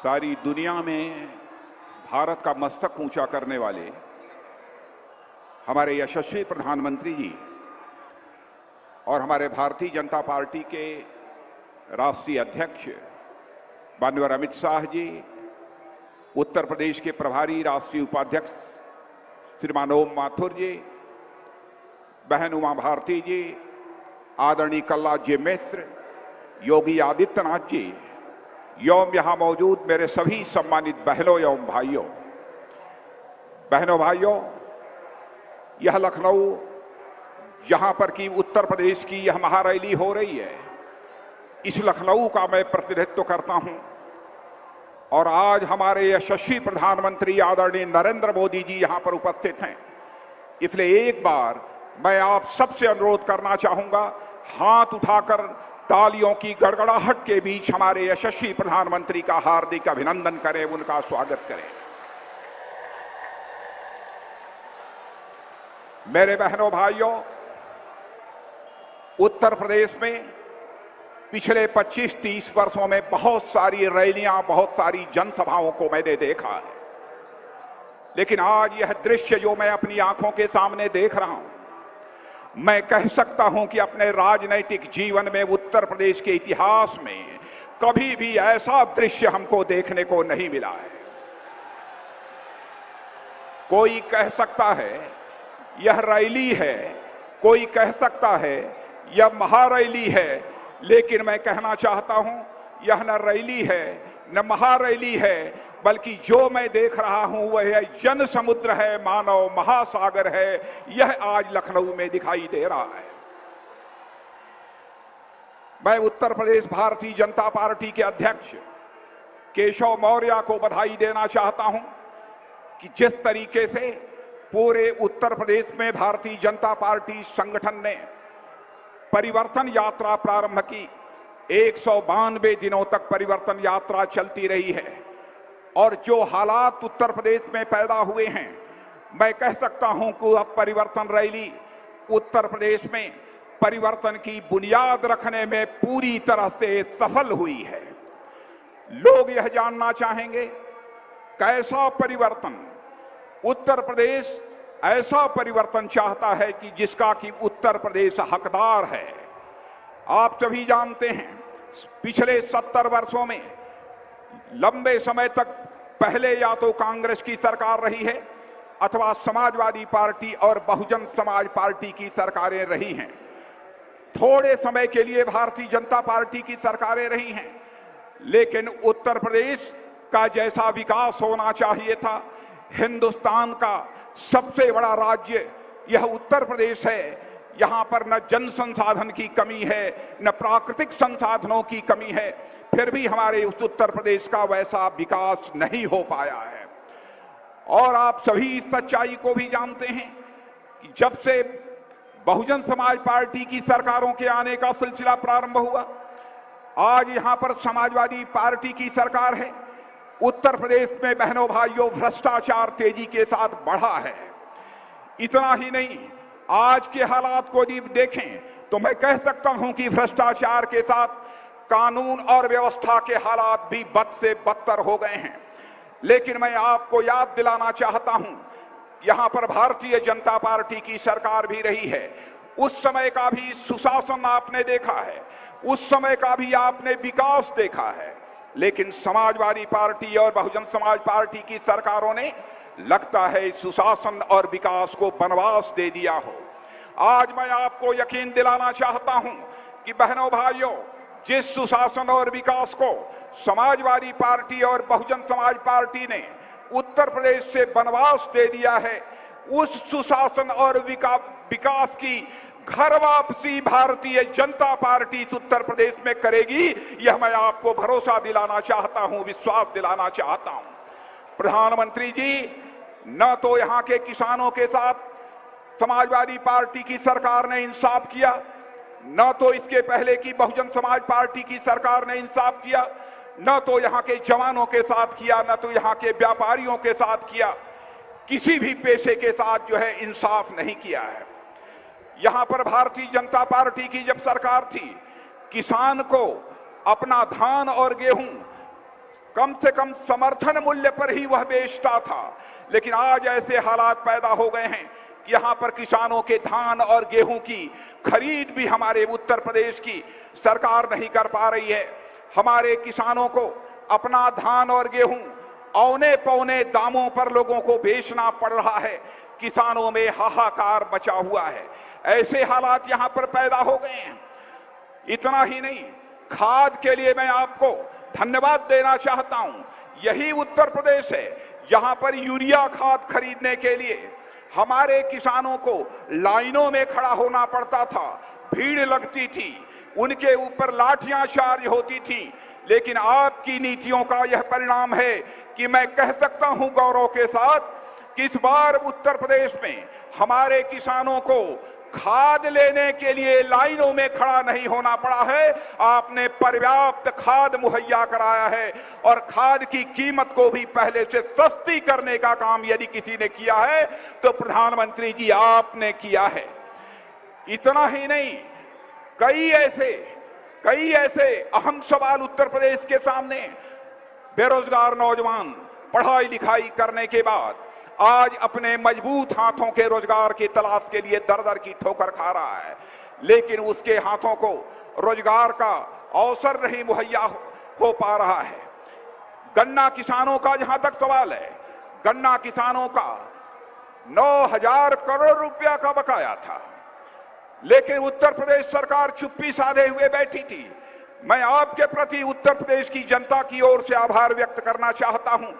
सारी दुनिया में भारत का मस्तक ऊंचा करने वाले हमारे यशस्वी प्रधानमंत्री जी और हमारे भारतीय जनता पार्टी के राष्ट्रीय अध्यक्ष माननीय अमित शाह जी, उत्तर प्रदेश के प्रभारी राष्ट्रीय उपाध्यक्ष श्रीमान ओम माथुर जी, बहन उमा भारती जी, आदरणीय कल्लाद जी मिश्र, योगी आदित्यनाथ जी एवं यहां मौजूद मेरे सभी सम्मानित बहनों एवं भाइयों, यह लखनऊ जहां पर कि उत्तर प्रदेश की यह महारैली हो रही है, इस लखनऊ का मैं प्रतिनिधित्व करता हूं और आज हमारे यशस्वी प्रधानमंत्री आदरणीय नरेंद्र मोदी जी यहां पर उपस्थित हैं। इसलिए एक बार मैं आप सबसे अनुरोध करना चाहूंगा, हाथ उठाकर तालियों की गड़गड़ाहट के बीच हमारे यशस्वी प्रधानमंत्री का हार्दिक अभिनंदन करें, उनका स्वागत करें। मेरे बहनों भाइयों, उत्तर प्रदेश में पिछले 25-30 वर्षों में बहुत सारी रैलियां, बहुत सारी जनसभाओं को मैंने देखा है, लेकिन आज यह दृश्य जो मैं अपनी आंखों के सामने देख रहा हूं, मैं कह सकता हूं कि अपने राजनैतिक जीवन में उत्तर प्रदेश के इतिहास में कभी भी ऐसा दृश्य हमको देखने को नहीं मिला है। कोई कह सकता है यह रैली है, कोई कह सकता है यह महारैली है, लेकिन मैं कहना चाहता हूं यह न रैली है न महारैली है, बल्कि जो मैं देख रहा हूं वह जन समुद्र है, मानव महासागर है। यह आज लखनऊ में दिखाई दे रहा है। मैं उत्तर प्रदेश भारतीय जनता पार्टी के अध्यक्ष केशव मौर्य को बधाई देना चाहता हूं कि जिस तरीके से पूरे उत्तर प्रदेश में भारतीय जनता पार्टी संगठन ने परिवर्तन यात्रा प्रारंभ की, 192 दिनों तक परिवर्तन यात्रा चलती रही है और जो हालात उत्तर प्रदेश में पैदा हुए हैं, मैं कह सकता हूं कि अब परिवर्तन रैली उत्तर प्रदेश में परिवर्तन की बुनियाद रखने में पूरी तरह से सफल हुई है। लोग यह जानना चाहेंगे कैसा परिवर्तन, उत्तर प्रदेश ऐसा परिवर्तन चाहता है कि जिसका कि उत्तर प्रदेश हकदार है। आप सभी जानते हैं पिछले 70 वर्षों में लंबे समय तक पहले या तो कांग्रेस की सरकार रही है अथवा समाजवादी पार्टी और बहुजन समाज पार्टी की सरकारें रही हैं। थोड़े समय के लिए भारतीय जनता पार्टी की सरकारें रही हैं, लेकिन उत्तर प्रदेश का जैसा विकास होना चाहिए था, हिंदुस्तान का सबसे बड़ा राज्य यह उत्तर प्रदेश है। यहां पर न जन संसाधन की कमी है, न प्राकृतिक संसाधनों की कमी है, फिर भी हमारे उस उत्तर प्रदेश का वैसा विकास नहीं हो पाया है। और आप सभी इस सच्चाई को भी जानते हैं कि जब से बहुजन समाज पार्टी की सरकारों के आने का सिलसिला प्रारंभ हुआ, आज यहां पर समाजवादी पार्टी की सरकार है। उत्तर प्रदेश में बहनों भाइयों भ्रष्टाचार तेजी के साथ बढ़ा है। इतना ही नहीं, आज के हालात को यदि देखें तो मैं कह सकता हूं कि भ्रष्टाचार के साथ कानून और व्यवस्था के हालात भी बद से बदतर हो गए हैं। लेकिन मैं आपको याद दिलाना चाहता हूं, यहां पर भारतीय जनता पार्टी की सरकार भी रही है। उस समय का भी सुशासन आपने देखा है, उस समय का भी आपने विकास देखा है, लेकिन समाजवादी पार्टी और बहुजन समाज पार्टी की सरकारों ने लगता है सुशासन और विकास को वनवास दे दिया हो। आज मैं आपको यकीन दिलाना चाहता हूं कि बहनों भाइयों, जिस सुशासन और विकास को समाजवादी पार्टी और बहुजन समाज पार्टी ने उत्तर प्रदेश से वनवास दे दिया है, उस सुशासन और विकास की घर वापसी भारतीय जनता पार्टी उत्तर प्रदेश में करेगी। यह मैं आपको भरोसा दिलाना चाहता हूं, विश्वास दिलाना चाहता हूं। प्रधानमंत्री जी, न तो यहां के किसानों के साथ समाजवादी पार्टी की सरकार ने इंसाफ किया, न तो इसके पहले की बहुजन समाज पार्टी की सरकार ने इंसाफ किया, न तो यहां के जवानों के साथ किया, न तो यहां के व्यापारियों के साथ किया। किसी भी पेशे के साथ जो है इंसाफ नहीं किया है। यहां पर भारतीय जनता पार्टी की जब सरकार थी, किसान को अपना धान और गेहूं कम से कम समर्थन मूल्य पर ही वह बेचता था। लेकिन आज ऐसे हालात पैदा हो गए हैं कि यहां पर किसानों के धान और गेहूं की खरीद भी हमारे उत्तर प्रदेश की सरकार नहीं कर पा रही है। हमारे किसानों को अपना धान और गेहूं औने पौने दामों पर लोगों को बेचना पड़ रहा है। किसानों में हाहाकार मचा हुआ है। ऐसे हालात यहां पर पैदा हो गए हैं। इतना ही नहीं, खाद के लिए मैं आपको धन्यवाद देना चाहता हूं। यही उत्तर प्रदेश है जहां पर यूरिया खाद खरीदने के लिए हमारे किसानों को लाइनों में खड़ा होना पड़ता था, भीड़ लगती थी, उनके ऊपर लाठियां चार्ज होती थी। लेकिन आपकी नीतियों का यह परिणाम है कि मैं कह सकता हूं गौरव के साथ कि इस बार उत्तर प्रदेश में हमारे किसानों को खाद लेने के लिए लाइनों में खड़ा नहीं होना पड़ा है। आपने पर्याप्त खाद मुहैया कराया है और खाद की कीमत को भी पहले से सस्ती करने का काम यदि किसी ने किया है तो प्रधानमंत्री जी आपने किया है। इतना ही नहीं, कई ऐसे अहम सवाल उत्तर प्रदेश के सामने। बेरोजगार नौजवान पढ़ाई लिखाई करने के बाद आज अपने मजबूत हाथों के रोजगार की तलाश के लिए दर दर की ठोकर खा रहा है, लेकिन उसके हाथों को रोजगार का अवसर नहीं मुहैया हो पा रहा है। गन्ना किसानों का जहां तक सवाल है, गन्ना किसानों का 9,000 करोड़ रुपया का बकाया था, लेकिन उत्तर प्रदेश सरकार चुप्पी साधे हुए बैठी थी। मैं आपके प्रति उत्तर प्रदेश की जनता की ओर से आभार व्यक्त करना चाहता हूं।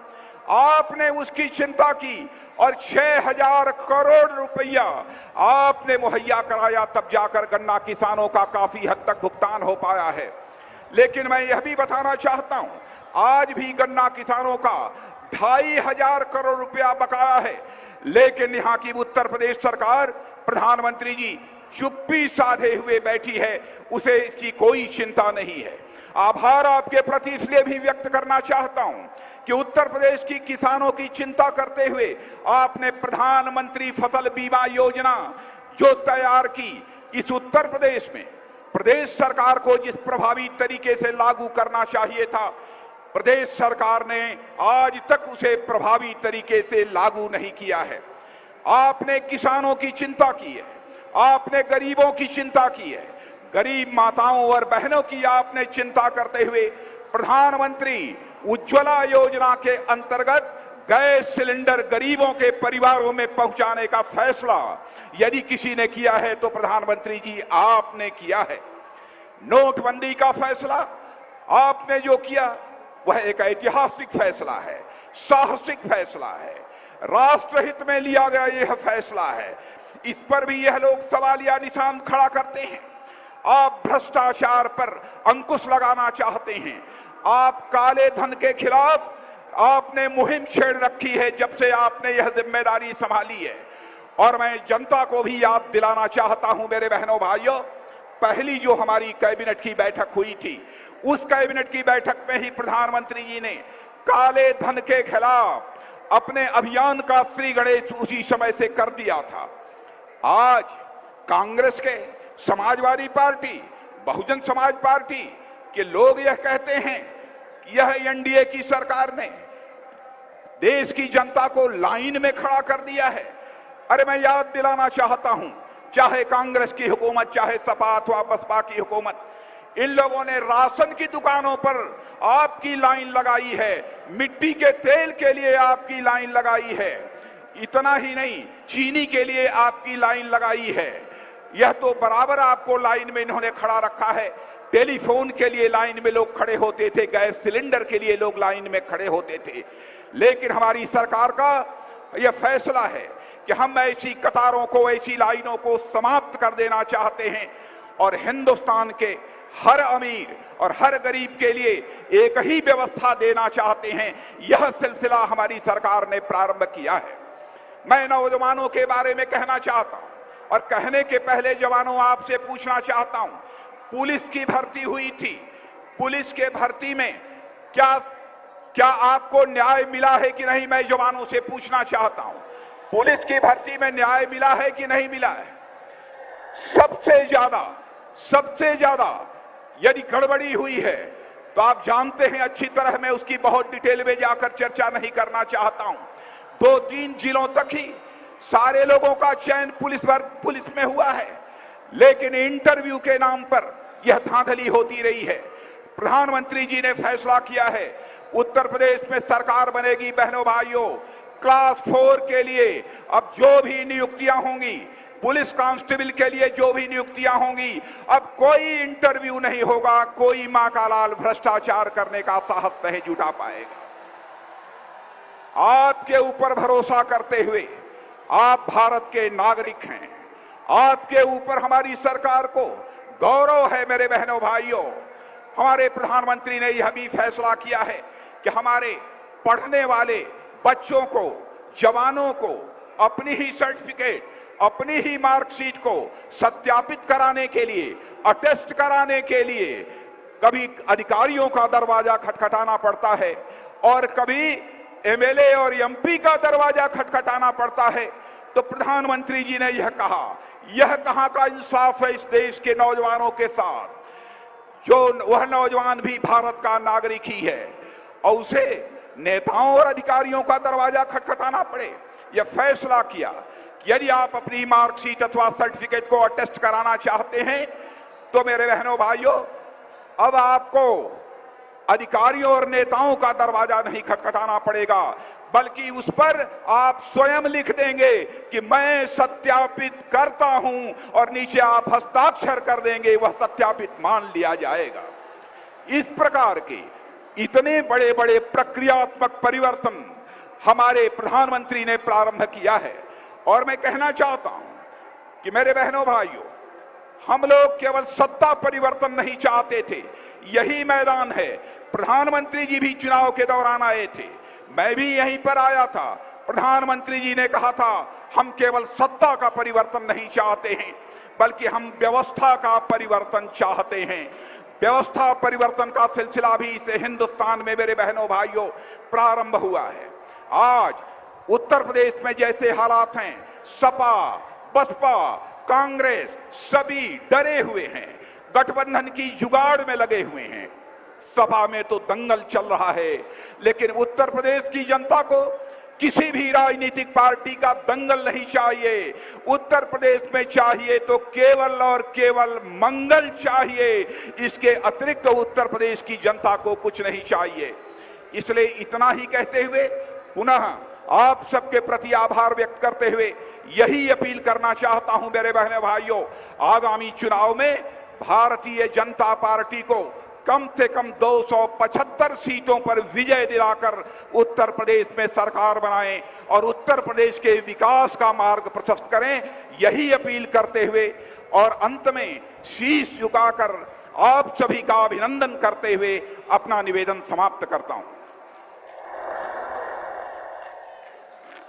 आपने उसकी चिंता की और 6,000 करोड़ रुपया आपने मुहैया कराया, तब जाकर गन्ना किसानों का काफी हद तक भुगतान हो पाया है। लेकिन मैं यह भी बताना चाहता हूं, आज भी गन्ना किसानों का 2,500 करोड़ रुपया बकाया है, लेकिन यहां की उत्तर प्रदेश सरकार, प्रधानमंत्री जी चुप्पी साधे हुए बैठी है, उसे इसकी कोई चिंता नहीं है। आभार आपके प्रति इसलिए भी व्यक्त करना चाहता हूं कि उत्तर प्रदेश की किसानों की चिंता करते हुए आपने प्रधानमंत्री फसल बीमा योजना जो तैयार की, इस उत्तर प्रदेश में प्रदेश सरकार को जिस प्रभावी तरीके से लागू करना चाहिए था, प्रदेश सरकार ने आज तक उसे प्रभावी तरीके से लागू नहीं किया है। आपने किसानों की चिंता की है, आपने गरीबों की चिंता की है, गरीब माताओं और बहनों की आपने चिंता करते हुए प्रधानमंत्री उज्ज्वला योजना के अंतर्गत गैस सिलेंडर गरीबों के परिवारों में पहुंचाने का फैसला यदि किसी ने किया है तो प्रधानमंत्री जी आपने किया है। नोटबंदी का फैसला आपने जो किया वह एक ऐतिहासिक फैसला है, साहसिक फैसला है, राष्ट्रहित में लिया गया यह फैसला है। इस पर भी यह लोग सवालिया निशान खड़ा करते हैं। आप भ्रष्टाचार पर अंकुश लगाना चाहते हैं, आप काले धन के खिलाफ आपने मुहिम छेड़ रखी है जब से आपने यह जिम्मेदारी संभाली है। और मैं जनता को भी याद दिलाना चाहता हूं, मेरे बहनों भाइयों, पहली जो हमारी कैबिनेट की बैठक हुई थी, उस कैबिनेट की बैठक में ही प्रधानमंत्री जी ने काले धन के खिलाफ अपने अभियान का श्री गणेश उसी समय से कर दिया था। आज कांग्रेस के, समाजवादी पार्टी, बहुजन समाज पार्टी के लोग यह कहते हैं कि यह एनडीए की सरकार ने देश की जनता को लाइन में खड़ा कर दिया है। अरे मैं याद दिलाना चाहता हूं, चाहे कांग्रेस की हुकूमत, चाहे सपा अथवा बसपा की हुकूमत, इन लोगों ने राशन की दुकानों पर आपकी लाइन लगाई है, मिट्टी के तेल के लिए आपकी लाइन लगाई है, इतना ही नहीं चीनी के लिए आपकी लाइन लगाई है। यह तो बराबर आपको लाइन में इन्होंने खड़ा रखा है। टेलीफोन के लिए लाइन में लोग खड़े होते थे, गैस सिलेंडर के लिए लोग लाइन में खड़े होते थे। लेकिन हमारी सरकार का यह फैसला है कि हम ऐसी कतारों को, ऐसी लाइनों को समाप्त कर देना चाहते हैं और हिंदुस्तान के हर अमीर और हर गरीब के लिए एक ही व्यवस्था देना चाहते हैं। यह सिलसिला हमारी सरकार ने प्रारंभ किया है। मैं नौजवानों के बारे में कहना चाहता हूं और कहने के पहले जवानों आपसे पूछना चाहता हूं, पुलिस की भर्ती हुई थी, पुलिस के भर्ती में क्या आपको न्याय मिला है कि नहीं, मैं जवानों से पूछना चाहता हूं। पुलिस की भर्ती में न्याय मिला है कि नहीं मिला है? सबसे ज्यादा यदि गड़बड़ी हुई है तो आप जानते हैं अच्छी तरह, मैं उसकी बहुत डिटेल में जाकर चर्चा नहीं करना चाहता हूं। 2-3 जिलों तक ही सारे लोगों का चयन पुलिस में हुआ है, लेकिन इंटरव्यू के नाम पर यह धांधली होती रही है। प्रधानमंत्री जी ने फैसला किया है उत्तर प्रदेश में सरकार बनेगी। बहनों भाइयों, क्लास 4 के लिए अब जो भी नियुक्तियां होंगी, पुलिस कांस्टेबल के लिए जो भी नियुक्तियां होंगी, अब कोई इंटरव्यू नहीं होगा, कोई मां का लाल भ्रष्टाचार करने का साहस नहीं जुटा पाएगा। आपके ऊपर भरोसा करते हुए, आप भारत के नागरिक हैं, आपके ऊपर हमारी सरकार को गौरव है। मेरे बहनों भाइयों, हमारे प्रधानमंत्री ने यह भी फैसला किया है कि हमारे पढ़ने वाले बच्चों को, जवानों को अपनी ही सर्टिफिकेट, अपनी ही मार्कशीट को सत्यापित कराने के लिए, अटेस्ट कराने के लिए कभी अधिकारियों का दरवाजा खटखटाना पड़ता है और कभी एमएलए और एमपी का दरवाजा खटखटाना पड़ता है। तो प्रधानमंत्री जी ने यह कहा, यह कहां का इंसाफ है इस देश के नौजवानों के साथ, जो वह नौजवान भी भारत का नागरिक ही है और उसे नेताओं और अधिकारियों का दरवाजा खटखटाना पड़े। यह फैसला किया कि यदि आप अपनी मार्कशीट अथवा सर्टिफिकेट को अटेस्ट कराना चाहते हैं तो मेरे बहनों भाइयों, अब आपको अधिकारियों और नेताओं का दरवाजा नहीं खटखटाना पड़ेगा, बल्कि उस पर आप स्वयं लिख देंगे कि मैं सत्यापित करता हूं और नीचे आप हस्ताक्षर कर देंगे, वह सत्यापित मान लिया जाएगा। इस प्रकार के इतने बड़े बड़े प्रक्रियात्मक परिवर्तन हमारे प्रधानमंत्री ने प्रारंभ किया है। और मैं कहना चाहता हूं कि मेरे बहनों भाइयों, हम लोग केवल सत्ता परिवर्तन नहीं चाहते थे, यही मैदान है। प्रधानमंत्री जी भी चुनाव के दौरान आए थे, मैं भी यहीं पर आया था। प्रधानमंत्री जी ने कहा था, हम केवल सत्ता का परिवर्तन नहीं चाहते हैं, बल्कि हम व्यवस्था का परिवर्तन चाहते हैं। व्यवस्था परिवर्तन का सिलसिला भी इस हिंदुस्तान में मेरे बहनों भाइयों प्रारंभ हुआ है। आज उत्तर प्रदेश में जैसे हालात हैं, सपा, बसपा, कांग्रेस सभी डरे हुए हैं, गठबंधन की जुगाड़ में लगे हुए हैं। सपा में तो दंगल चल रहा है, लेकिन उत्तर प्रदेश की जनता को किसी भी राजनीतिक पार्टी का दंगल नहीं चाहिए। उत्तर प्रदेश में चाहिए तो केवल और केवल मंगल चाहिए, इसके अतिरिक्त उत्तर प्रदेश की जनता को कुछ नहीं चाहिए। इसलिए इतना ही कहते हुए पुनः आप सबके प्रति आभार व्यक्त करते हुए यही अपील करना चाहता हूं मेरे बहने भाइयों, आगामी चुनाव में भारतीय जनता पार्टी को कम से कम 275 सीटों पर विजय दिलाकर उत्तर प्रदेश में सरकार बनाएं और उत्तर प्रदेश के विकास का मार्ग प्रशस्त करें, यही अपील करते हुए और अंत में शीश झुकाकर आप सभी का अभिनंदन करते हुए अपना निवेदन समाप्त करता हूं।